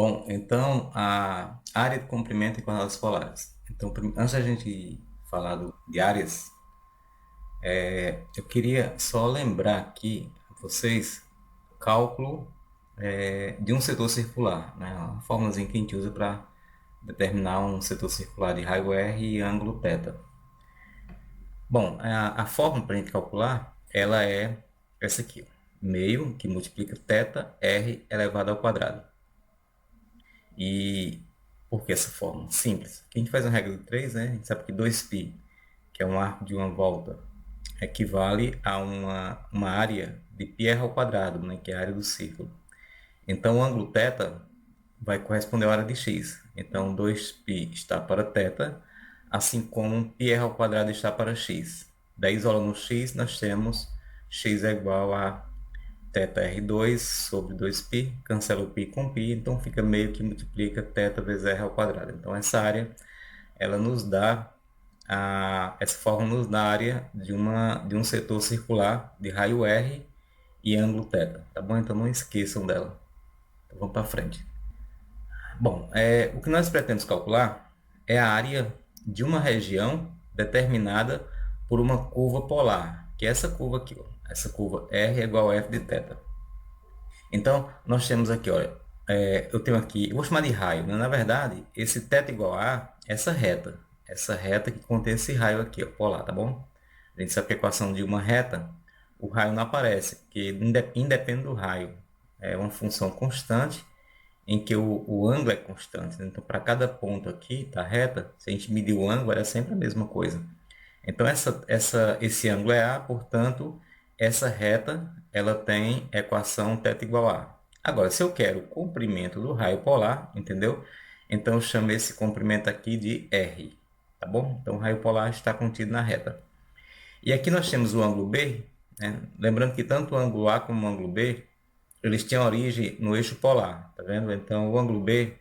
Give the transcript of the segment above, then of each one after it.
Bom, então a área de comprimento em quadrados polares. Então, antes da gente falar de áreas, eu queria só lembrar aqui a vocês o cálculo de um setor circular, né? A fórmulazinha que a gente usa para determinar um setor circular de raio R e ângulo θ. Bom, a fórmula para a gente calcular, ela é essa aqui, ó. Meio que multiplica θ R elevado ao quadrado. E por que essa fórmula? Simples. Aqui a gente faz uma regra de 3, né? A gente sabe que 2π, que é um arco de uma volta, equivale a uma área de πr ao quadrado, né? Que é a área do círculo. Então o ângulo θ vai corresponder à área de x. Então 2π está para θ, assim como πr ao quadrado está para x. Daí isolando o x, nós temos x é igual a θr2 sobre 2π, cancela o π com π, então fica meio que multiplica θ vezes r ao quadrado. Então essa área, ela nos dá, essa fórmula nos dá a área de um setor circular de raio R e ângulo θ, tá bom? Então não esqueçam dela. Então vamos para frente. Bom, o que nós pretendemos calcular é a área de uma região determinada por uma curva polar, que é essa curva aqui, ó. Essa curva R é igual a f de θ. Então, nós temos aqui, olha, eu tenho aqui, eu vou chamar de raio, né? Na verdade, esse θ igual a essa reta que contém esse raio aqui, ó, polar, tá bom? A gente sabe que a equação de uma reta, o raio não aparece, porque independe do raio. É uma função constante em que o ângulo é constante, né? Então, para cada ponto aqui da reta, se a gente medir o ângulo, é sempre a mesma coisa. Então, esse ângulo é A, portanto, essa reta ela tem equação θ igual a. Agora, se eu quero o comprimento do raio polar, entendeu? Então, eu chamo esse comprimento aqui de R, tá bom? Então, o raio polar está contido na reta. E aqui nós temos o ângulo B, né? Lembrando que tanto o ângulo A como o ângulo B, eles têm origem no eixo polar, tá vendo? Então, o ângulo B,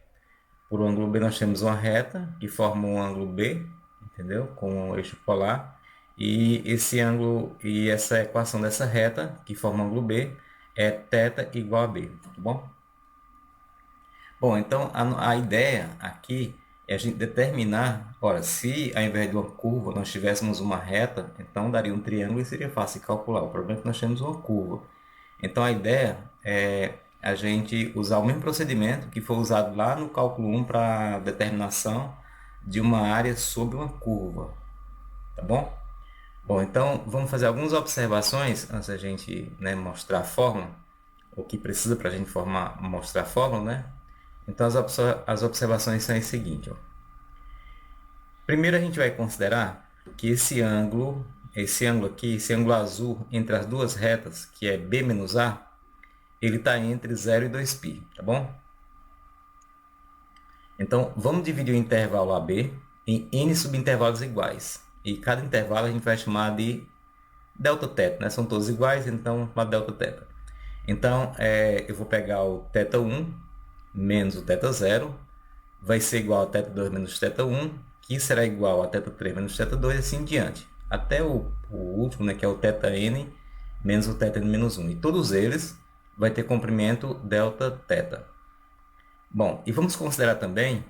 por ângulo B nós temos uma reta que forma um ângulo B, entendeu? Com o eixo polar. E esse ângulo e essa equação dessa reta que forma o ângulo B é θ igual a B, tá bom? Bom, então a ideia aqui é a gente determinar, ora, se ao invés de uma curva nós tivéssemos uma reta, então daria um triângulo e seria fácil de calcular. O problema é que nós temos uma curva. Então a ideia é a gente usar o mesmo procedimento que foi usado lá no cálculo 1 para determinação de uma área sobre uma curva, tá bom? Bom, então vamos fazer algumas observações antes da gente, né, mostrar a fórmula, o que precisa para a gente mostrar a fórmula, né? Então as observações são as seguintes, ó. Primeiro a gente vai considerar que esse ângulo aqui, esse ângulo azul entre as duas retas, que é B menos A, ele está entre 0 e 2π, tá bom? Então, vamos dividir o intervalo AB em n subintervalos iguais. E cada intervalo a gente vai chamar de delta-θ, né? São todos iguais, então uma delta-θ. Então, eu vou pegar o θ1 menos o θ0, vai ser igual a θ2 menos θ1, que será igual a θ3 menos θ2, e assim em diante. Até o último, né, que é o θn menos o θn menos 1. E todos eles vai ter comprimento delta-θ. Bom, e vamos considerar também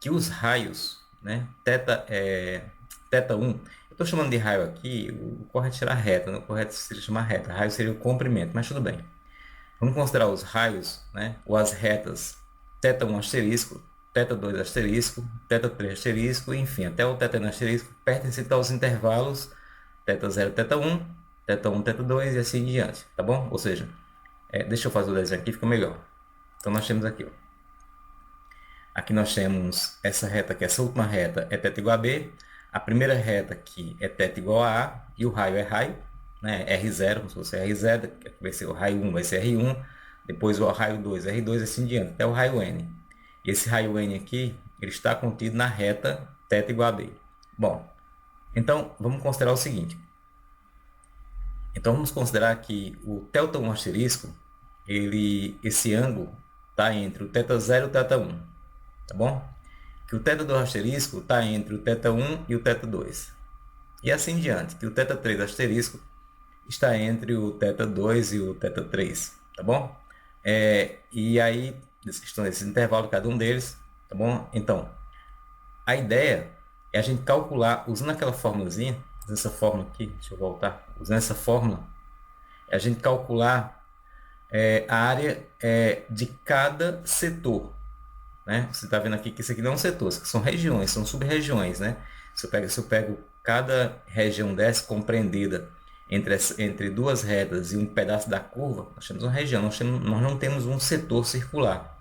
que os raios, né, θ1, eu estou chamando de raio aqui, o correto será reta, né? O correto seria chamar reta, raio seria o comprimento, mas tudo bem. Vamos considerar os raios, né, ou as retas θ1 asterisco, θ2 asterisco, θ3 asterisco, enfim, até o θn asterisco, pertencem aos intervalos θ0, θ1, θ1, θ2 e assim em diante, tá bom? Ou seja, deixa eu fazer o desenho aqui, fica melhor. Então nós temos aqui, ó. Aqui nós temos essa reta aqui, essa última reta é θ igual a B. A primeira reta aqui é θ igual a A. E o raio é raio, né? R0, como se fosse R0. Aqui vai ser o raio 1, vai ser R1. Depois o raio 2, R2, assim diante, até o raio N. E esse raio N aqui, ele está contido na reta θ igual a B. Bom, então vamos considerar o seguinte. Então vamos considerar que o θ1 asterisco, esse ângulo está entre o θ0 e o θ1. Tá bom? Que o θ2 asterisco está entre o θ1 e o θ2. E assim em diante, que o θ3 asterisco está entre o θ2 e o θ3, tá bom? E aí esse intervalo de cada um deles, tá bom? Então, a ideia é a gente calcular, usando aquela formulazinha, usando essa fórmula aqui, deixa eu voltar, usando essa fórmula, é a gente calcular a área de cada setor, né? Você está vendo aqui que isso aqui não é um setor, isso aqui são regiões, são sub-regiões, né? Se eu pego cada região dessa compreendida entre duas retas e um pedaço da curva, nós temos uma região, nós não temos um setor circular.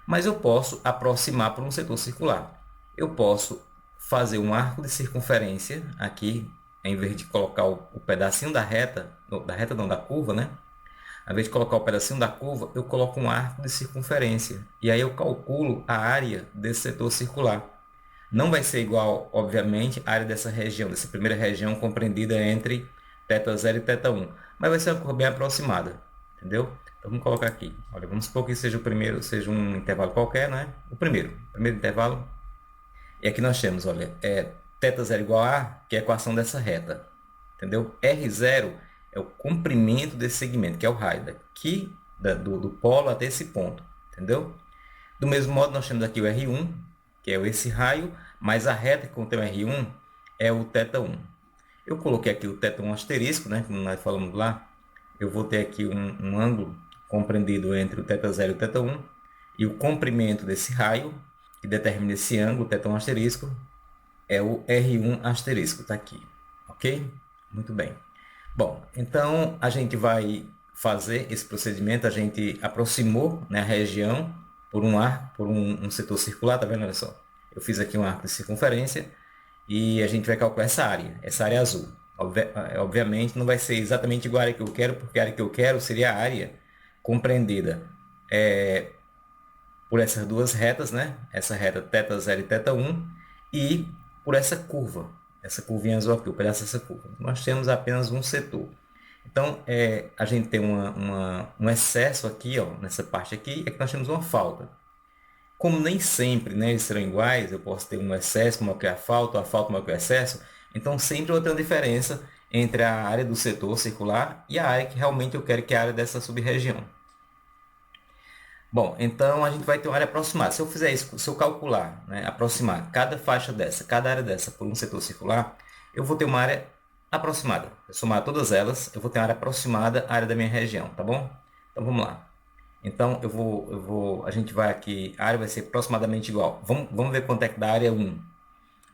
Mas eu posso aproximar por um setor circular. Eu posso fazer um arco de circunferência aqui, em vez de colocar o pedacinho da reta não, da curva, né? Ao invés de colocar o pedacinho da curva, eu coloco um arco de circunferência. E aí eu calculo a área desse setor circular. Não vai ser igual, obviamente, a área dessa região, dessa primeira região compreendida entre θ0 e θ1. Mas vai ser uma curva bem aproximada, entendeu? Então vamos colocar aqui. Olha, vamos supor que seja o primeiro, seja um intervalo qualquer, né? O primeiro intervalo. E aqui nós temos, olha, θ0 igual a A, que é a equação dessa reta. Entendeu? R0 é o comprimento desse segmento, que é o raio daqui do polo até esse ponto. Entendeu? Do mesmo modo, nós temos aqui o R1, que é esse raio, mas a reta que contém o R1 é o θ1. Eu coloquei aqui o θ1 asterisco, né? Como nós falamos lá. Eu vou ter aqui um ângulo compreendido entre o θ0 e o θ1. E o comprimento desse raio, que determina esse ângulo, θ1 asterisco, é o R1 asterisco. Está aqui. Ok? Muito bem. Bom, então a gente vai fazer esse procedimento. A gente aproximou, né, a região por um arco, por um setor circular. Tá vendo? Olha só. Eu fiz aqui um arco de circunferência e a gente vai calcular essa área azul. Obviamente não vai ser exatamente igual a área que eu quero, porque a área que eu quero seria a área compreendida por essas duas retas, né? Essa reta θ0 e θ1, e por essa curva, essa curvinha azul aqui, o pedaço dessa curva. Nós temos apenas um setor. Então, a gente tem um excesso aqui, ó, nessa parte aqui, é que nós temos uma falta. Como nem sempre, né, eles serão iguais, eu posso ter um excesso maior que a falta maior que o excesso, então sempre eu vou ter uma diferença entre a área do setor circular e a área que realmente eu quero, que é a área dessa sub-região. Bom, então a gente vai ter uma área aproximada. Se eu fizer isso, se eu calcular, né, aproximar cada faixa dessa, cada área dessa por um setor circular, eu vou ter uma área aproximada. Se eu somar todas elas, eu vou ter uma área aproximada à área da minha região, tá bom? Então vamos lá. Então a gente vai aqui, a área vai ser aproximadamente igual. Vamos ver quanto é que dá a área 1.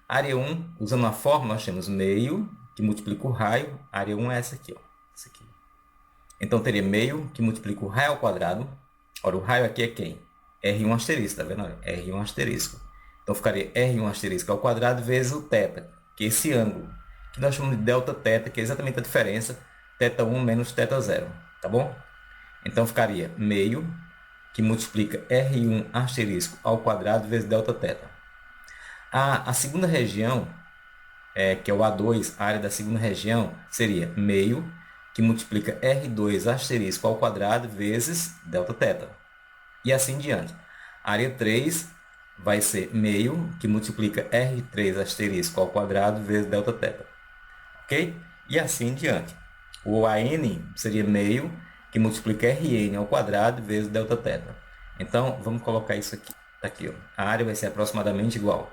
A área 1, usando a fórmula, nós temos meio, que multiplica o raio. A área 1 é essa aqui, ó. Essa aqui. Então teria meio, que multiplica o raio ao quadrado. Ora, o raio aqui é quem? R1 asterisco, tá vendo? R1 asterisco. Então ficaria R1 asterisco ao quadrado vezes o θ, que é esse ângulo, que nós chamamos de delta-θ, que é exatamente a diferença θ1 menos θ0, tá bom? Então ficaria meio, que multiplica R1 asterisco ao quadrado vezes delta-θ. A segunda região, que é o A2, a área da segunda região, seria meio, que multiplica R2 asterisco ao quadrado vezes delta-θ. E assim diante. A área 3 vai ser meio, que multiplica R3 asterisco ao quadrado vezes delta-θ. Ok? E assim diante. O AN seria meio, que multiplica Rn ao quadrado vezes delta-θ. Então, vamos colocar isso aqui. Tá aqui, ó. A área vai ser aproximadamente igual.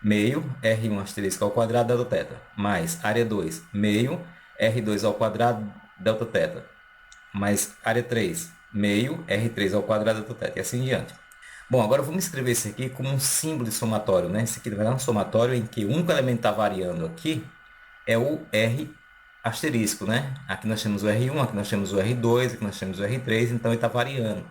Meio, R1 asterisco ao quadrado, delta-θ. Mais área 2, meio, R2 ao quadrado, delta-θ. Mais área 3, meio, R3 ao quadrado, delta-θ. E assim diante. Bom, agora vamos escrever isso aqui como um símbolo de somatório, né? Isso aqui vai dar um somatório em que o único elemento que está variando aqui é o R asterisco, né? Aqui nós temos o R1, aqui nós temos o R2, aqui nós temos o R3, então ele está variando.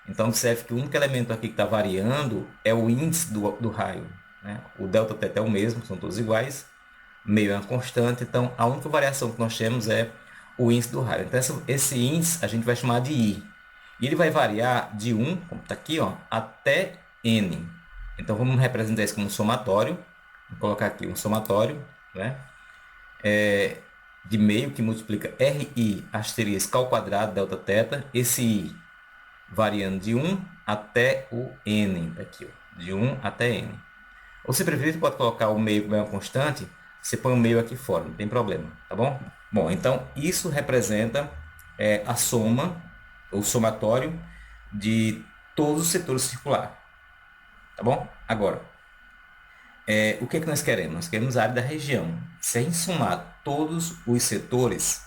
Então observe que o único elemento aqui que está variando é o índice do raio, né? O delta-θ é o mesmo, são todos iguais, meio é uma constante, então a única variação que nós temos é o índice do raio. Então esse índice a gente vai chamar de I. E ele vai variar de 1, como está aqui, ó, até N. Então vamos representar isso como um somatório. Vou colocar aqui um somatório, né? De meio, que multiplica Ri asterisco ao quadrado delta-θ, esse I variando de 1 até o N, aqui, ó, de 1 até N. Ou se preferir, pode colocar o meio como é uma constante, você põe o meio aqui fora, não tem problema, tá bom? Bom, então isso representa a soma, o somatório de todos os setores circulares, tá bom? Agora, o que é que nós queremos? Nós queremos a área da região. Se a gente somar todos os setores,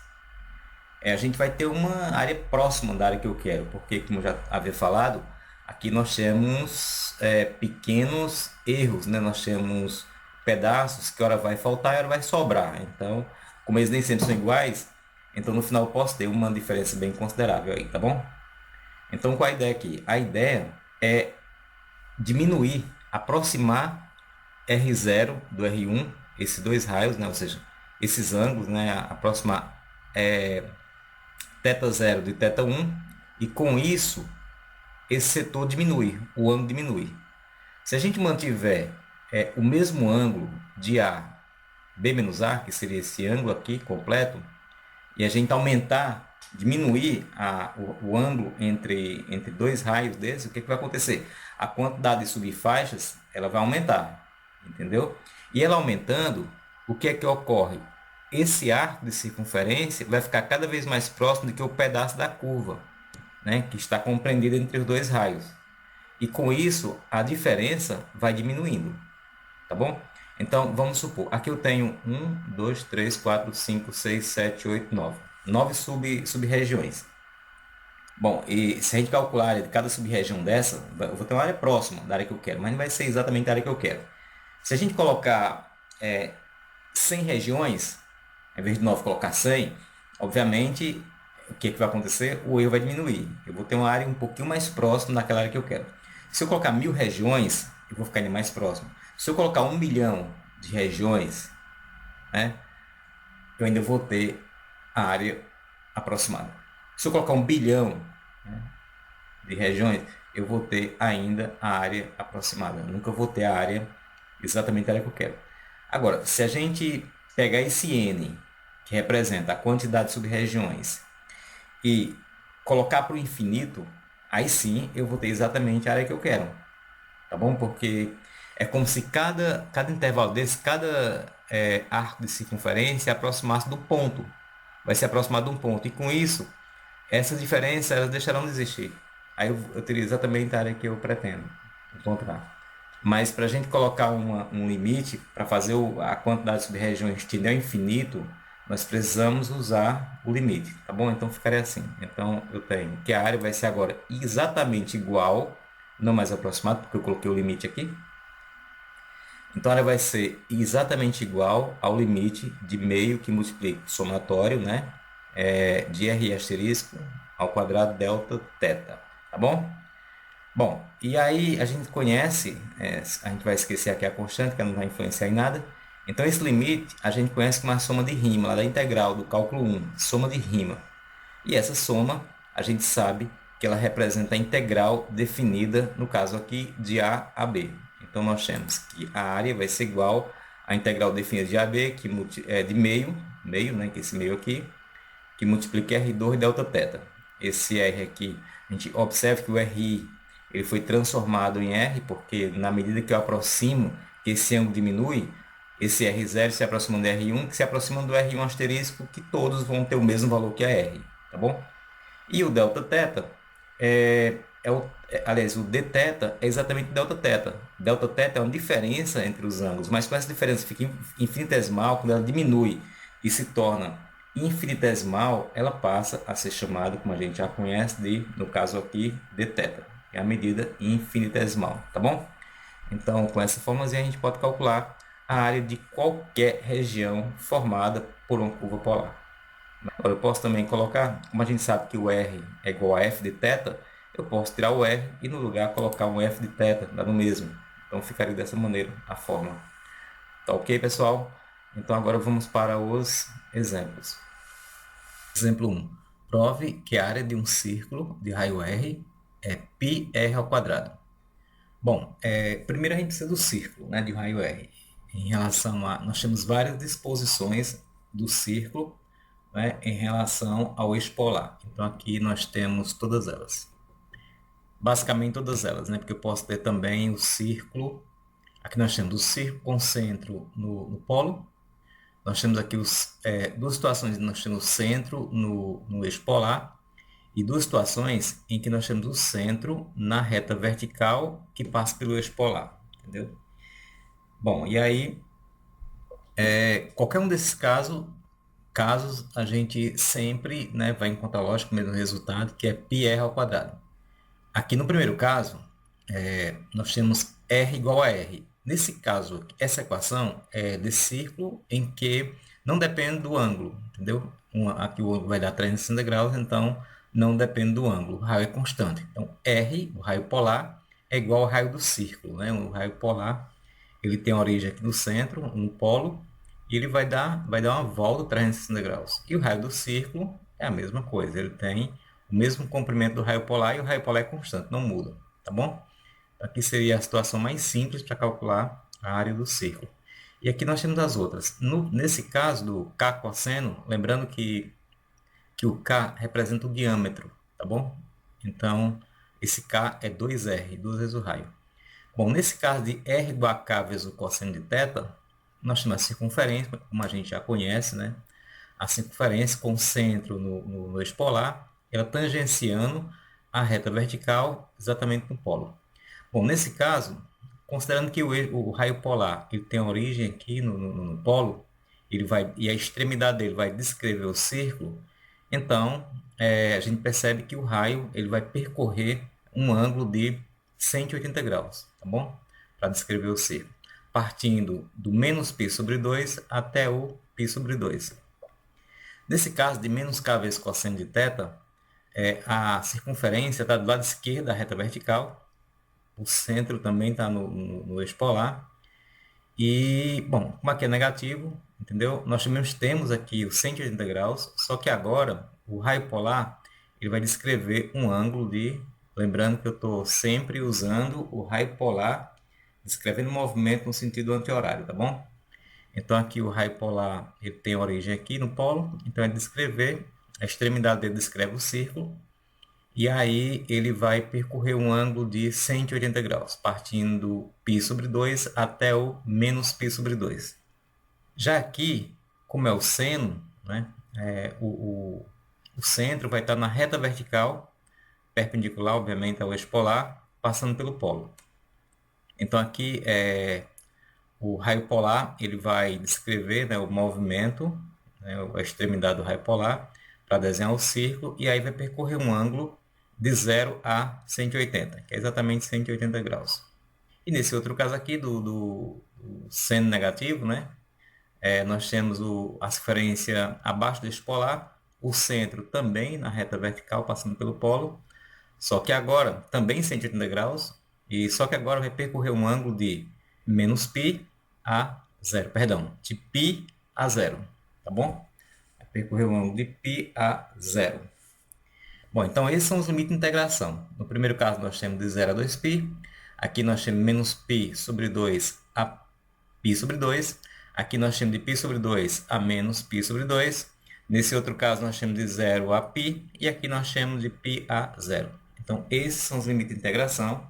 a gente vai ter uma área próxima da área que eu quero, porque, como eu já havia falado, aqui nós temos pequenos erros, né? Nós temos pedaços que hora vai faltar e hora vai sobrar. Então, como eles nem sempre são iguais, então no final eu posso ter uma diferença bem considerável aí, tá bom? Então, qual a ideia aqui? A ideia é diminuir, aproximar R0 do R1, esses dois raios, né? Ou seja, esses ângulos, né? Aproximar θ0 de θ1, e com isso esse setor diminui, o ângulo diminui. Se a gente mantiver o mesmo ângulo de A, B menos A, que seria esse ângulo aqui completo, e a gente aumentar, diminuir o ângulo entre dois raios desses, o que vai acontecer? A quantidade de subfaixas ela vai aumentar, entendeu? E ela aumentando, o que é que ocorre? Esse arco de circunferência vai ficar cada vez mais próximo do que o pedaço da curva, né, que está compreendido entre os dois raios. E com isso, a diferença vai diminuindo, tá bom? Então, vamos supor, aqui eu tenho 1, 2, 3, 4, 5, 6, 7, 8, 9. 9 sub-regiões. Bom, e se a gente calcular a área de cada sub-região dessa, eu vou ter uma área próxima da área que eu quero, mas não vai ser exatamente a área que eu quero. Se a gente colocar 100 regiões, ao invés de 9 colocar 100, obviamente, o que vai acontecer? O erro vai diminuir. Eu vou ter uma área um pouquinho mais próxima daquela área que eu quero. Se eu colocar 1000 regiões, eu vou ficar ainda mais próximo. Se eu colocar 1 milhão de regiões, né, eu ainda vou ter a área aproximada. Se eu colocar 1 bilhão, né, de regiões, eu vou ter ainda a área aproximada. Eu nunca vou ter a área, exatamente a área que eu quero. Agora, se a gente pegar esse N, que representa a quantidade de sub-regiões, e colocar para o infinito, aí sim eu vou ter exatamente a área que eu quero. Tá bom? Porque é como se cada intervalo desse, cada arco de circunferência aproximasse do ponto. Vai se aproximar de um ponto. E com isso, essas diferenças elas deixarão de existir. Aí eu teria exatamente a área que eu pretendo encontrar. Mas para a gente colocar um limite, para fazer a quantidade de sub-regiões tender ao infinito, nós precisamos usar o limite, tá bom? Então ficaria assim. Então eu tenho que a área vai ser agora exatamente igual, não mais aproximado, porque eu coloquei o limite aqui. Então a área vai ser exatamente igual ao limite de meio que multiplica o somatório, né? De R asterisco ao quadrado delta θ, tá bom? Bom, e aí a gente conhece, a gente vai esquecer aqui a constante, que não vai influenciar em nada. Então esse limite a gente conhece como a soma de Riemann, lá da integral do cálculo 1, soma de Riemann. E essa soma, a gente sabe que ela representa a integral definida, no caso aqui, de A a B. Então nós temos que a área vai ser igual à integral definida de AB, que é de meio, né, que é esse meio aqui, que multiplica R2 delta θ. Esse R aqui, a gente observa que o RI ele foi transformado em R, porque na medida que eu aproximo, que esse ângulo diminui, esse R0 se aproxima do R1, que se aproxima do R1 asterisco, que todos vão ter o mesmo valor que a R, tá bom? E o delta θ aliás, o dθ é exatamente delta θ. Delta θ é uma diferença entre os ângulos, mas quando essa diferença fica infinitesimal, quando ela diminui e se torna infinitesimal, ela passa a ser chamada, como a gente já conhece, de, no caso aqui, dθ. É a medida infinitesimal, tá bom? Então, com essa formazinha, a gente pode calcular a área de qualquer região formada por uma curva polar. Agora, eu posso também colocar, como a gente sabe que o R é igual a f de θ, eu posso tirar o R e no lugar colocar um f de θ, dá no mesmo. Então, ficaria dessa maneira a forma. Tá ok, pessoal? Então, agora vamos para os exemplos. Exemplo 1. Prove que a área de um círculo de raio R é πr ao quadrado. Bom, primeiro a gente precisa do círculo, né, de raio R. Em relação a... Nós temos várias disposições do círculo, né, em relação ao eixo polar. Então aqui nós temos todas elas. Basicamente todas elas, né, porque eu posso ter também o círculo. Aqui nós temos o círculo com centro no polo. Nós temos aqui duas situações, nós temos o centro no eixo polar. e duas situações em que nós temos o centro na reta vertical que passa pelo eixo polar, entendeu? Bom, e aí, qualquer um desses casos a gente sempre, né, vai encontrar, lógico, o mesmo resultado, que é πr ao quadrado. Aqui no primeiro caso, nós temos R igual a R. Nesse caso, essa equação é de círculo em que não depende do ângulo, entendeu? Aqui o ângulo vai dar 360 graus, então não depende do ângulo. O raio é constante. Então, R, o raio polar, é igual ao raio do círculo, né? O raio polar, ele tem a origem aqui no centro, no polo, e ele vai dar uma volta 360 graus. E o raio do círculo é a mesma coisa, ele tem o mesmo comprimento do raio polar e o raio polar é constante, não muda, tá bom? Aqui seria a situação mais simples para calcular a área do círculo. E aqui nós temos as outras. Nesse caso do K cosseno, lembrando que o K representa o diâmetro, tá bom? Então, esse K é 2R, duas vezes o raio. Bom, nesse caso de R igual a K vezes o cosseno de θ, nós temos a circunferência, como a gente já conhece, né? A circunferência com o centro no eixo polar, ela tangenciando a reta vertical exatamente no polo. Bom, nesse caso, considerando que o raio polar ele tem origem aqui no polo, e a extremidade dele vai descrever o círculo, então a gente percebe que o raio ele vai percorrer um ângulo de 180 graus, tá bom? Para descrever o círculo, partindo do menos π sobre 2 até o π sobre 2. Nesse caso de menos k vezes cosseno de θ, a circunferência está do lado esquerdo da reta vertical, o centro também está no eixo polar. E, bom, como aqui é negativo, entendeu? Nós também temos aqui os 180 graus, só que agora o raio polar ele vai descrever um ângulo de... Lembrando que eu estou sempre usando o raio polar, descrevendo o movimento no sentido anti-horário, tá bom? Então aqui o raio polar ele tem origem aqui no polo, então é descrever, a extremidade dele descreve o círculo, e aí ele vai percorrer um ângulo de 180 graus, partindo do π sobre 2 até o menos π sobre 2. Já aqui, como é o seno, né, o centro vai estar na reta vertical, perpendicular, obviamente, ao eixo polar, passando pelo polo. Então aqui o raio polar ele vai descrever, né, o movimento, né, a extremidade do raio polar, para desenhar o círculo, e aí vai percorrer um ângulo de 0 a 180, que é exatamente 180 graus. E nesse outro caso aqui, do seno negativo, né, nós temos a circunferência abaixo do eixo polar, o centro também na reta vertical, passando pelo polo, só que agora também 180 graus, e só que agora vai percorrer um ângulo de menos π a 0, perdão, de π a 0, tá bom? Vai percorrer um ângulo de π a 0. Bom, então esses são os limites de integração. No primeiro caso nós temos de 0 a 2π, aqui nós temos menos π sobre 2 a π sobre 2, aqui nós temos de π sobre 2 a menos π sobre 2, nesse outro caso nós temos de 0 a π, e aqui nós temos de π a 0. Então esses são os limites de integração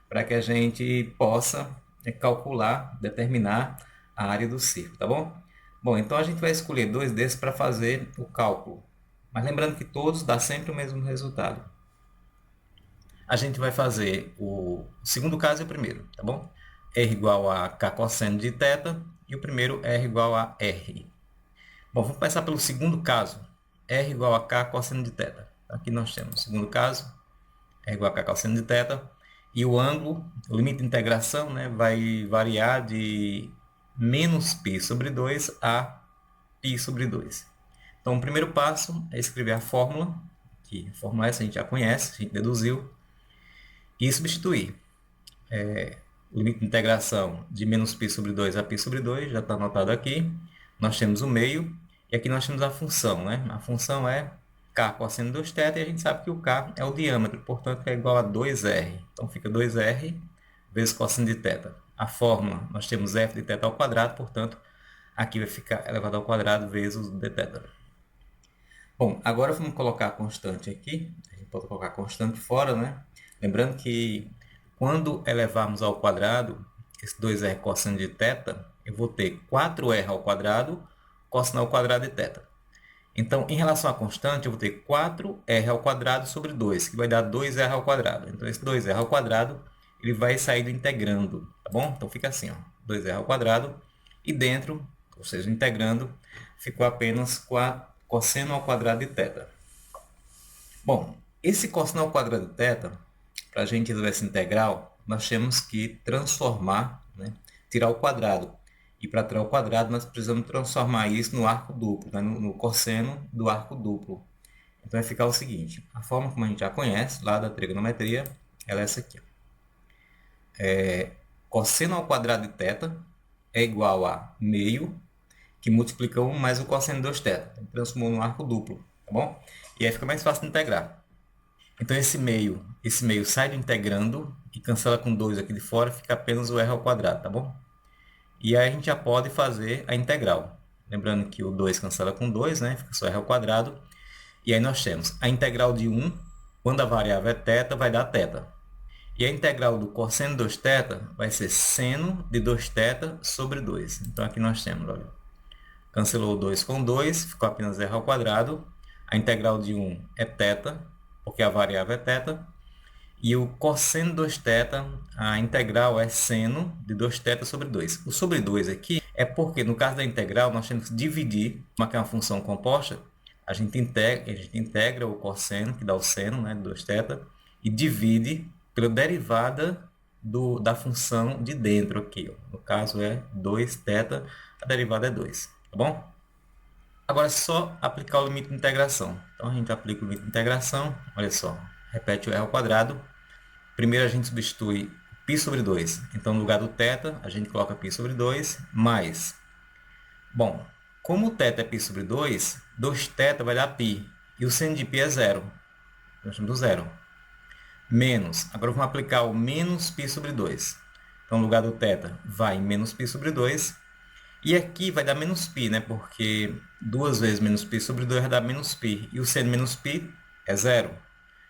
para que a gente possa calcular, determinar a área do círculo, tá bom? Bom, então a gente vai escolher dois desses para fazer o cálculo. Mas lembrando que todos dá sempre o mesmo resultado. A gente vai fazer o segundo caso e o primeiro, tá bom? R igual a K cosseno de θ e o primeiro R igual a R. Bom, vamos começar pelo segundo caso. R igual a K cosseno de θ. Aqui nós temos o segundo caso, R igual a K cosseno de θ. E o ângulo, o limite de integração, né, vai variar de menos π sobre 2 a π sobre 2. Então, o primeiro passo é escrever a fórmula, que a fórmula essa a gente já conhece, a gente deduziu, e substituir. O limite de integração de menos π sobre 2 a π sobre 2, já está anotado aqui. Nós temos o meio, e aqui nós temos a função, né? A função é K cosseno de 2θ, e a gente sabe que o K é o diâmetro, portanto é igual a 2R. Então fica 2R vezes cosseno de θ. A fórmula, nós temos f de θ ao quadrado, portanto aqui vai ficar elevado ao quadrado vezes o dθ. Bom, agora vamos colocar a constante aqui. A gente pode colocar a constante fora, né? Lembrando que quando elevarmos ao quadrado esse 2R cosseno de θ, eu vou ter 4R ao quadrado cosseno ao quadrado de θ. Então, em relação à constante, eu vou ter 4r ao quadrado sobre 2, que vai dar 2r ao quadrado. Então, esse 2r ao quadrado, ele vai sair do integrando, tá bom? Então, fica assim, ó, 2r ao quadrado, e dentro, ou seja, integrando, ficou apenas cosseno ao quadrado de θ. Bom, esse cosseno ao quadrado de θ, para a gente resolver essa integral, nós temos que transformar, né, tirar o quadrado. E para tirar o quadrado, nós precisamos transformar isso no arco duplo, né, no cosseno do arco duplo. Então vai ficar o seguinte, a forma como a gente já conhece, lá da trigonometria, ela é essa aqui. Cosseno ao quadrado de θ é igual a meio, que multiplica 1 mais o cosseno de 2θ. Transformou no arco duplo, tá bom? E aí fica mais fácil de integrar. Então esse meio sai do integrando e cancela com 2 aqui de fora, fica apenas o r ao quadrado, tá bom? E aí a gente já pode fazer a integral. Lembrando que o 2 cancela com 2, né? Fica só r ao quadrado. E aí nós temos a integral de 1, quando a variável é θ, vai dar θ. E a integral do cosseno de 2θ vai ser seno de 2θ sobre 2. Então aqui nós temos, olha, cancelou 2 com 2, ficou apenas r ao quadrado. A integral de 1 é θ, porque a variável é θ. E o cosseno de 2θ, a integral é seno de 2θ sobre 2. O sobre 2 aqui é porque, no caso da integral, nós temos que dividir, como é uma função composta, a gente integra o cosseno, que dá o seno, né, de 2θ, e divide pela derivada da função de dentro aqui. Ó. No caso é 2θ, a derivada é 2, tá bom? Agora é só aplicar o limite de integração. Então a gente aplica o limite de integração, olha só, repete o r ao quadrado. Primeiro a gente substitui π sobre 2. Então no lugar do θ, a gente coloca π sobre 2 mais. Bom, como o θ é π sobre 2, 2θ vai dar π. E o seno de π é zero. Nós temos zero. Menos. Agora vamos aplicar o menos π sobre 2. Então no lugar do θ vai menos π sobre 2. E aqui vai dar menos π, né? Porque 2 vezes menos π sobre 2 vai dar menos π. E o seno menos π é zero.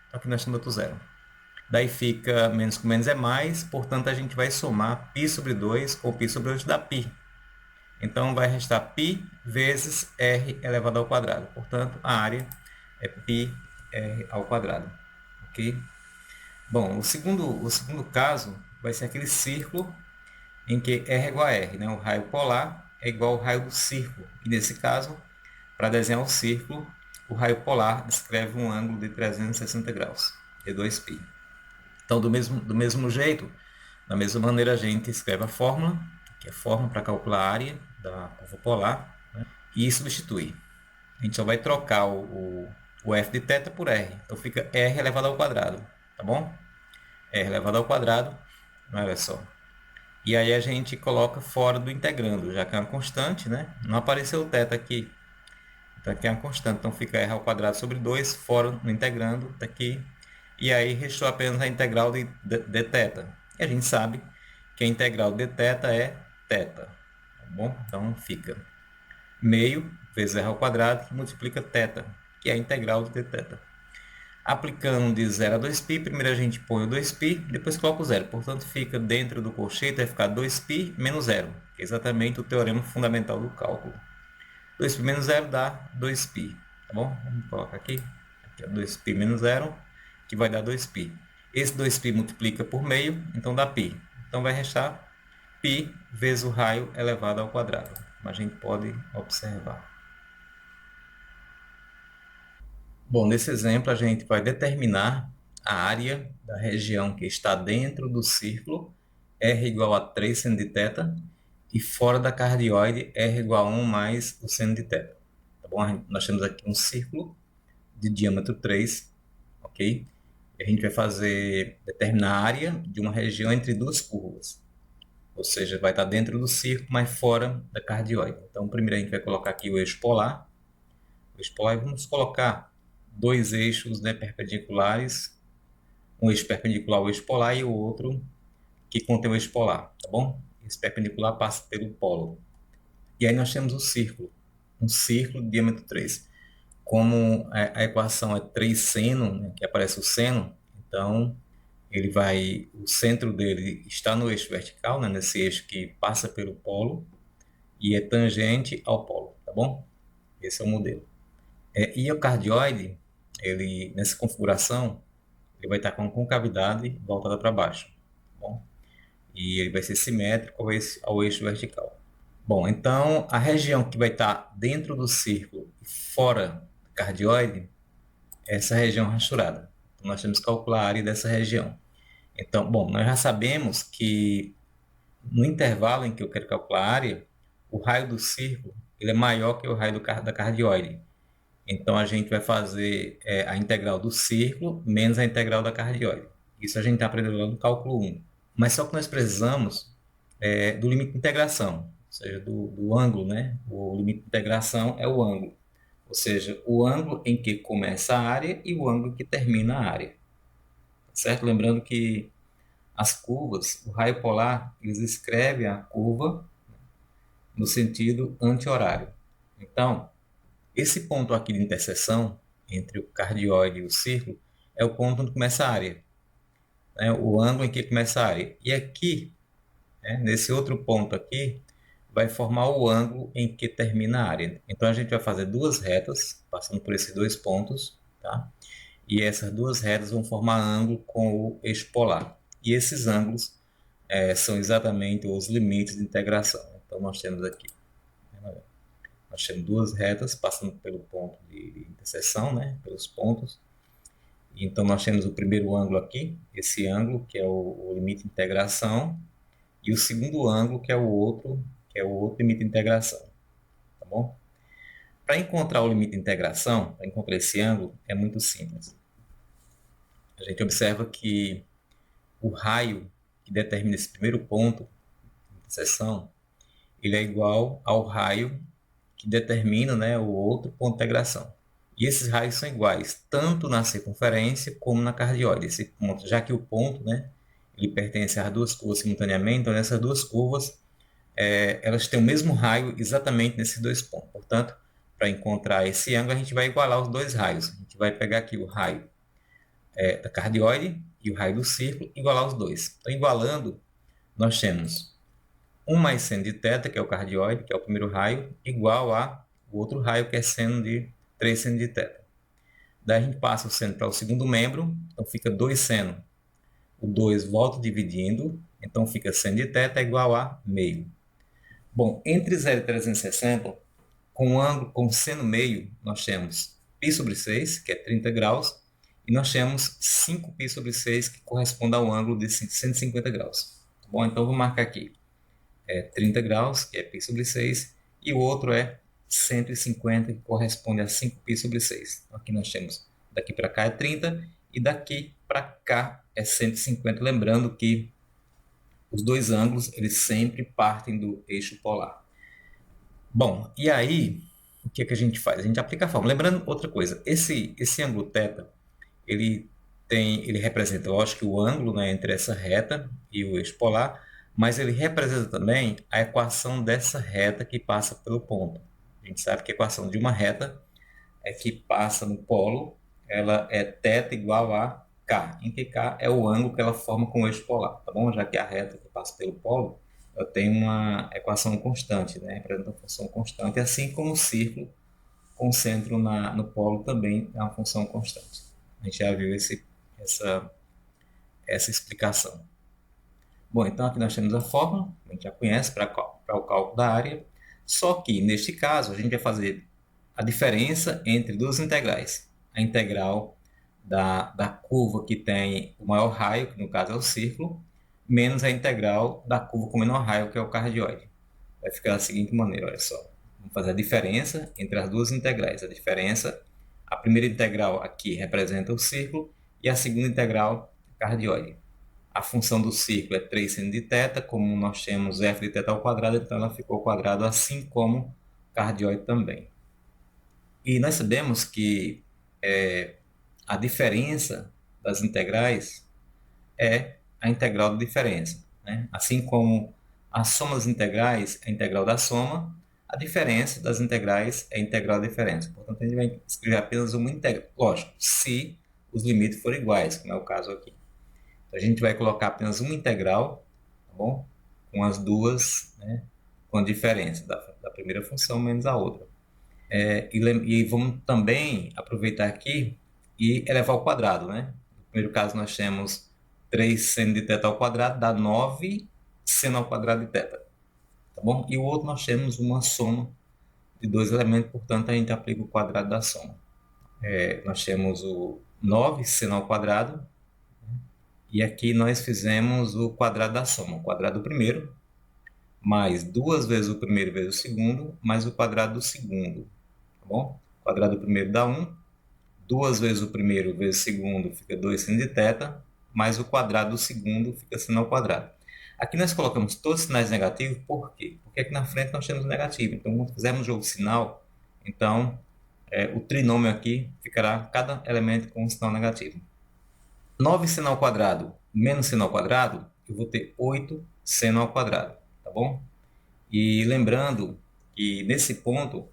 Então aqui nós temos outro zero. Daí fica menos com menos é mais, portanto a gente vai somar π sobre 2 com π sobre 2 dá π. Então vai restar π vezes r elevado ao quadrado. Portanto, a área é πr ao quadrado. Ok? Bom, o segundo caso vai ser aquele círculo em que r é igual a r. Né? O raio polar é igual ao raio do círculo. E nesse caso, para desenhar o círculo, o raio polar descreve um ângulo de 360 graus, de 2π. Então, do mesmo jeito, da mesma maneira, a gente escreve a fórmula, que é a fórmula para calcular a área da curva polar, né? E substitui. A gente só vai trocar o f de θ por r. Então, fica r elevado ao quadrado, tá bom? R elevado ao quadrado, olha só. E aí a gente coloca fora do integrando, já que é uma constante, né? Não apareceu o θ aqui. Então, aqui é uma constante. Então, fica r ao quadrado sobre 2, fora no integrando, está aqui. E aí restou apenas a integral de θ. E a gente sabe que a integral de θ é θ. Tá bom? Então fica meio vezes r ao quadrado que multiplica θ, que é a integral de θ. Aplicando de 0 a 2π, primeiro a gente põe o 2π, depois coloca o zero. Portanto, fica dentro do colchete, vai ficar 2π menos zero, que é exatamente o teorema fundamental do cálculo. 2π menos zero dá 2π. Tá bom? Vamos colocar aqui. Aqui é 2π menos zero, que vai dar 2π. Esse 2π multiplica por meio, então dá π. Então vai restar π vezes o raio elevado ao quadrado, como a gente pode observar. Bom, nesse exemplo a gente vai determinar a área da região que está dentro do círculo, r igual a 3 seno de θ, e fora da cardioide, r igual a 1 mais o seno de θ. Tá bom? Nós temos aqui um círculo de diâmetro 3, ok? E a gente vai determinar a área de uma região entre duas curvas. Ou seja, vai estar dentro do círculo, mas fora da cardioide. Então, primeiro a gente vai colocar aqui o eixo polar. O eixo polar, vamos colocar dois eixos, né, perpendiculares. Um eixo perpendicular ao eixo polar e o outro que contém o eixo polar, tá bom? Esse perpendicular passa pelo polo. E aí nós temos o círculo. Um círculo de diâmetro 3. Como a equação é 3 seno, né, que aparece o seno, então o centro dele está no eixo vertical, né, nesse eixo que passa pelo polo e é tangente ao polo, tá bom? Esse é o modelo. E o cardioide, ele, nessa configuração, ele vai estar com a concavidade voltada para baixo, tá bom? E ele vai ser simétrico ao eixo vertical. Bom, então a região que vai estar dentro do círculo e fora do cardioide é essa região rachurada. Então nós temos que calcular a área dessa região. Então, bom, nós já sabemos que no intervalo em que eu quero calcular a área, o raio do círculo ele é maior que o raio da cardioide. Então a gente vai fazer a integral do círculo menos a integral da cardioide. Isso a gente está aprendendo lá no cálculo 1. Mas só que nós precisamos do limite de integração, ou seja, do ângulo, né? O limite de integração é o ângulo, ou seja, o ângulo em que começa a área e o ângulo que termina a área, certo? Lembrando que as curvas, o raio polar, eles escrevem a curva no sentido anti-horário. Então, esse ponto aqui de interseção entre o cardioide e o círculo é o ponto onde começa a área, né? O ângulo em que começa a área. E aqui, né, nesse outro ponto aqui, vai formar o ângulo em que termina a área. Então a gente vai fazer duas retas, passando por esses dois pontos, tá? E essas duas retas vão formar ângulo com o eixo polar. E esses ângulos são exatamente os limites de integração. Então nós temos aqui, nós temos duas retas passando pelo ponto de interseção, né? Pelos pontos. Então nós temos o primeiro ângulo aqui, esse ângulo que é o limite de integração, e o segundo ângulo que é o outro limite de integração, tá bom? Para encontrar o limite de integração, para encontrar esse ângulo, é muito simples. A gente observa que o raio que determina esse primeiro ponto de interseção, ele é igual ao raio que determina, né, o outro ponto de integração. E esses raios são iguais, tanto na circunferência como na cardioide. Esse ponto, já que o ponto, né, ele pertence às duas curvas simultaneamente, então nessas duas curvas, elas têm o mesmo raio exatamente nesses dois pontos. Portanto, para encontrar esse ângulo, a gente vai igualar os dois raios. A gente vai pegar aqui o raio da cardioide e o raio do círculo, igualar os dois. Então, igualando, nós temos 1 mais seno de θ, que é o cardioide, que é o primeiro raio, igual a o outro raio, que é seno de 3 seno de θ. Daí a gente passa o seno para o segundo membro, então fica 2 seno. O 2 volta dividindo, então fica seno de θ igual a meio. Bom, entre 0 e 360, com ângulo com seno meio, nós temos π sobre 6, que é 30 graus, e nós temos 5π sobre 6, que corresponde ao ângulo de 150 graus. Tá bom? Então, vou marcar aqui 30 graus, que é π sobre 6, e o outro é 150, que corresponde a 5π sobre 6. Então, aqui nós temos, daqui para cá é 30, e daqui para cá é 150, lembrando que os dois ângulos, eles sempre partem do eixo polar. Bom, e aí, o que é que a gente faz? A gente aplica a fórmula. Lembrando outra coisa, esse ângulo θ, ele representa, lógico, o ângulo, né, entre essa reta e o eixo polar, mas ele representa também a equação dessa reta que passa pelo ponto. A gente sabe que a equação de uma reta é que passa no polo, ela é θ igual a K, em que K é o ângulo que ela forma com o eixo polar, tá bom? Já que a reta que passa pelo polo, ela tem uma equação constante, né? Representa uma função constante, assim como o círculo com centro no polo também é uma função constante. A gente já viu essa explicação. Bom, então aqui nós temos a fórmula, a gente já conhece para o cálculo da área, só que neste caso a gente vai fazer a diferença entre duas integrais. A integral da curva que tem o maior raio, que no caso é o círculo, menos a integral da curva com o menor raio, que é o cardioide. Vai ficar da seguinte maneira, olha só. Vamos fazer a diferença entre as duas integrais. A primeira integral aqui representa o círculo e a segunda integral o cardioide. A função do círculo é 3 seno de θ, como nós temos f de θ ao quadrado, então ela ficou ao quadrado, assim como o cardioide também. E nós sabemos que a diferença das integrais é a integral da diferença, né? Assim como a soma das integrais é a integral da soma, a diferença das integrais é a integral da diferença. Portanto, a gente vai escrever apenas uma integral. Lógico, se os limites forem iguais, como é o caso aqui. Então, a gente vai colocar apenas uma integral, tá bom? Com as duas, né? Com a diferença da primeira função menos a outra. E vamos também aproveitar aqui e elevar ao quadrado, né? No primeiro caso nós temos 3 seno de θ ao quadrado, dá 9 seno ao quadrado de θ, tá bom? E o outro nós temos uma soma de dois elementos, portanto a gente aplica o quadrado da soma. Nós temos o 9 seno ao quadrado, e aqui nós fizemos o quadrado da soma, o quadrado do primeiro, mais duas vezes o primeiro vezes o segundo, mais o quadrado do segundo, tá bom? O quadrado do primeiro dá 1, duas vezes o primeiro vezes o segundo fica 2 seno de θ, mais o quadrado do segundo fica seno ao quadrado. Aqui nós colocamos todos os sinais negativos, por quê? Porque aqui na frente nós temos negativo. Então, quando fizermos o jogo de sinal, então o trinômio aqui ficará cada elemento com um sinal negativo. 9 seno ao quadrado menos seno ao quadrado, eu vou ter 8 seno ao quadrado, tá bom? E lembrando que nesse ponto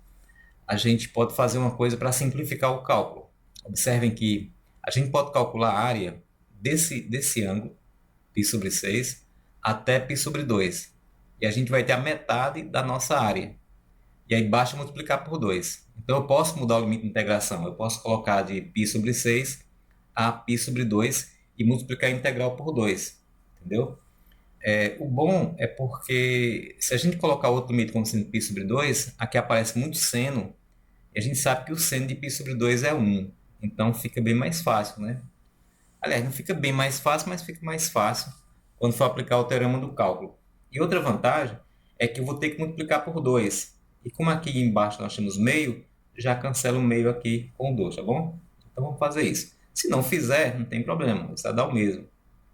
a gente pode fazer uma coisa para simplificar o cálculo. Observem que a gente pode calcular a área desse ângulo, π sobre 6, até π sobre 2. E a gente vai ter a metade da nossa área. E aí basta multiplicar por 2. Então eu posso mudar o limite de integração. Eu posso colocar de π sobre 6 a π sobre 2 e multiplicar a integral por 2. Entendeu? O bom é porque se a gente colocar outro limite como sendo π sobre 2, aqui aparece muito seno, e a gente sabe que o seno de π sobre 2 é 1. Então fica bem mais fácil, né? Aliás, não fica bem mais fácil, mas fica mais fácil quando for aplicar o teorema do cálculo. E outra vantagem é que eu vou ter que multiplicar por 2. E como aqui embaixo nós temos meio, já cancelo o meio aqui com 2, tá bom? Então vamos fazer isso. Se não fizer, não tem problema, você vai dar o mesmo,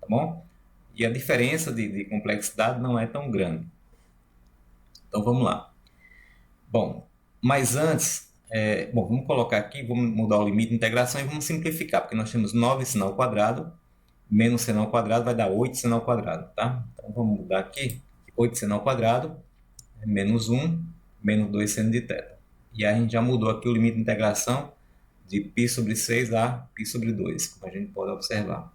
tá bom? E a diferença de complexidade não é tão grande. Então vamos lá. Bom, mas antes, vamos colocar aqui, vamos mudar o limite de integração e vamos simplificar, porque nós temos 9 seno ao quadrado, menos seno ao quadrado vai dar 8 seno ao quadrado, tá? Então vamos mudar aqui, 8 seno ao quadrado, menos 1, menos 2 seno de θ. E aí a gente já mudou aqui o limite de integração de π sobre 6 a π sobre 2, como a gente pode observar.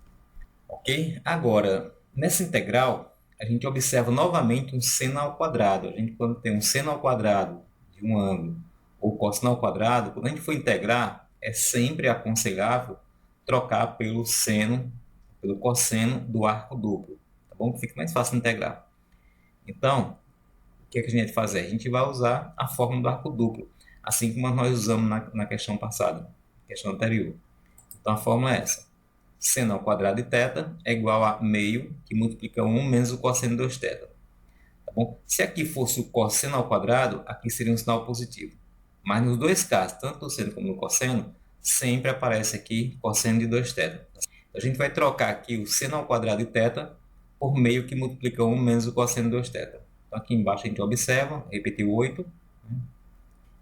Ok? Agora, nessa integral, a gente observa novamente um seno ao quadrado. A gente, quando tem um seno ao quadrado de um ângulo ou cosseno ao quadrado, quando a gente for integrar, é sempre aconselhável trocar pelo cosseno do arco duplo, tá bom? Que fica mais fácil de integrar. Então, o que a gente vai fazer? A gente vai usar a fórmula do arco duplo, assim como nós usamos na questão passada, questão anterior. Então, a fórmula é essa. Seno ao quadrado de θ é igual a meio, que multiplica 1 menos o cosseno de 2θ. Tá bom? Se aqui fosse o cosseno ao quadrado, aqui seria um sinal positivo. Mas nos dois casos, tanto no seno como no cosseno, sempre aparece aqui cosseno de 2θ. A gente vai trocar aqui o seno ao quadrado de θ por meio, que multiplica 1 menos o cosseno de 2θ. Então aqui embaixo a gente observa, repetiu 8,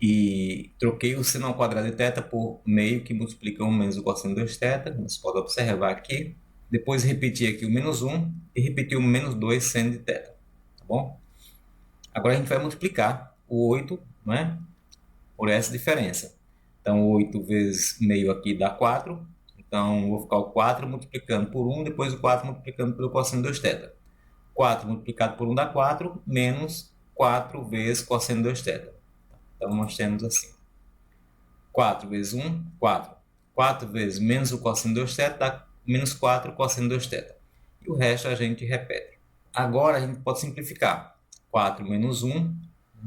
e troquei o seno ao quadrado de θ por meio, que multiplica 1 menos o cosseno de 2θ. Você pode observar aqui. Depois repetir aqui o menos 1 e repetir o menos 2 seno de θ. Tá bom? Agora a gente vai multiplicar o 8, né, por essa diferença. Então 8 vezes meio aqui dá 4. Então vou ficar o 4 multiplicando por 1, depois o 4 multiplicando pelo cosseno de 2θ. 4 multiplicado por 1 dá 4, menos 4 vezes cosseno de 2θ. Então, nós temos assim, 4 vezes 1, 4. 4 vezes menos o cosseno de 2θ dá menos 4 cosseno de 2θ. E o resto a gente repete. Agora, a gente pode simplificar. 4 menos 1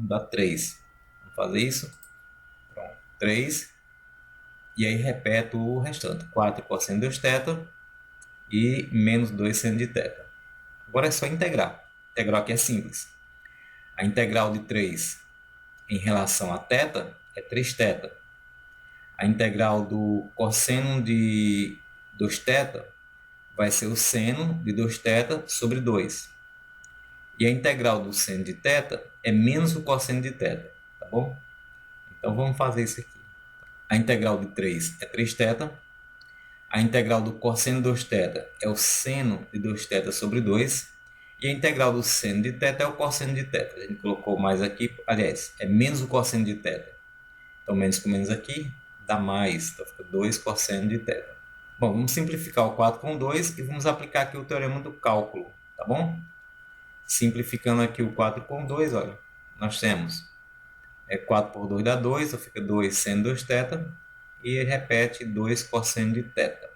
dá 3. Vamos fazer isso. Pronto, 3. E aí, repete o restante. 4 cosseno de 2θ e menos 2 seno de θ. Agora é só integrar. Integral aqui é simples. A integral de 3 em relação a θ é 3θ. A integral do cosseno de 2θ vai ser o seno de 2θ sobre 2. E a integral do seno de θ é menos o cosseno de θ, tá bom? Então vamos fazer isso aqui. A integral de 3 é 3θ. A integral do cosseno de 2θ é o seno de 2θ sobre 2. E a integral do seno de θ é o cosseno de θ. A gente colocou mais aqui, aliás, é menos o cosseno de θ. Então, menos com menos aqui dá mais. Então, fica 2 cosseno de θ. Bom, vamos simplificar o 4 com 2 e vamos aplicar aqui o teorema do cálculo, tá bom? Simplificando aqui o 4 com 2, olha, nós temos 4 por 2 dá 2, então fica 2 seno 2 θ, e repete 2 cosseno de θ.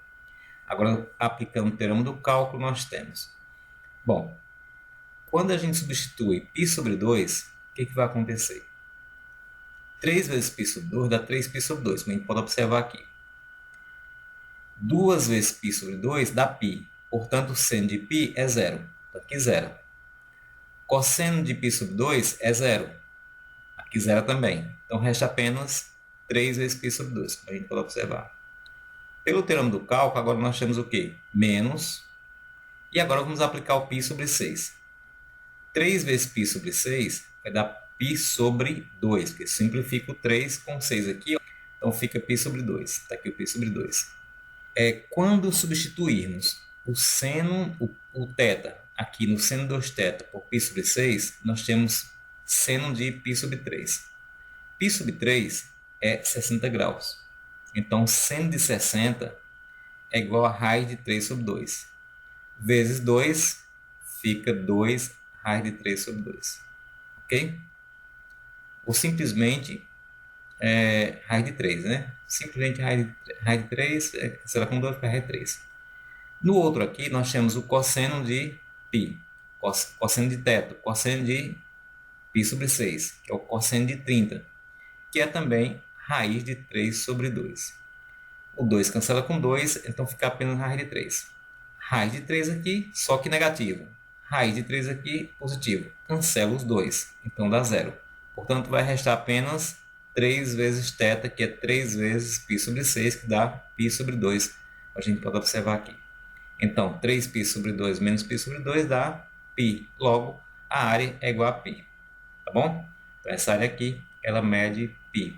Agora, aplicando o teorema do cálculo, nós temos. Bom, quando a gente substitui π sobre 2, o que vai acontecer? 3 vezes π sobre 2 dá 3π sobre 2, como a gente pode observar aqui. 2 vezes π sobre 2 dá π, portanto, o seno de π é zero. Então, aqui zero. Cosseno de π sobre 2 é zero. Aqui zero também. Então, resta apenas 3 vezes π sobre 2, como a gente pode observar. Pelo teorema do cálculo, agora nós temos o quê? Menos. E agora vamos aplicar o π sobre 6. 3 vezes π sobre 6 vai dar π sobre 2, porque simplifica o 3 com 6 aqui, ó. Então fica π sobre 2. Está aqui o π sobre 2. Quando substituirmos o seno, o θ, aqui no seno 2θ por π sobre 6, nós temos seno de π sobre 3. π sobre 3 é 60 graus. Então, seno de 60 é igual a raiz de 3 sobre 2. Vezes 2 fica 2 raiz de 3 sobre 2. Ok? Ou simplesmente raiz de 3, né? Simplesmente raiz de 3 será com 2 para raiz de 3. No outro aqui, nós temos o cosseno de π, cosseno de θ, cosseno de π sobre 6, que é o cosseno de 30, que é também raiz de 3 sobre 2. O 2 cancela com 2, então fica apenas raiz de 3. Raiz de 3 aqui, só que negativo. Raiz de 3 aqui, positivo. Cancela os 2, então dá zero. Portanto, vai restar apenas 3 vezes θ, que é 3 vezes π sobre 6, que dá π sobre 2. A gente pode observar aqui. Então, 3π sobre 2 menos π sobre 2 dá π. Logo, a área é igual a π. Tá bom? Então, essa área aqui, ela mede π,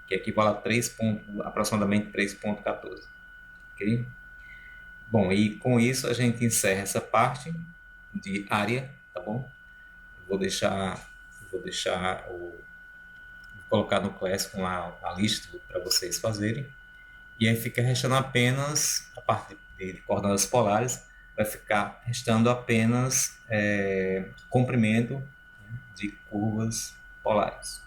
que equivale a aproximadamente 3,14. Ok? Bom, e com isso a gente encerra essa parte de área, tá bom? Vou colocar no Class com a lista para vocês fazerem. E aí fica restando apenas a parte de coordenadas polares, vai ficar restando apenas comprimento de curvas polares.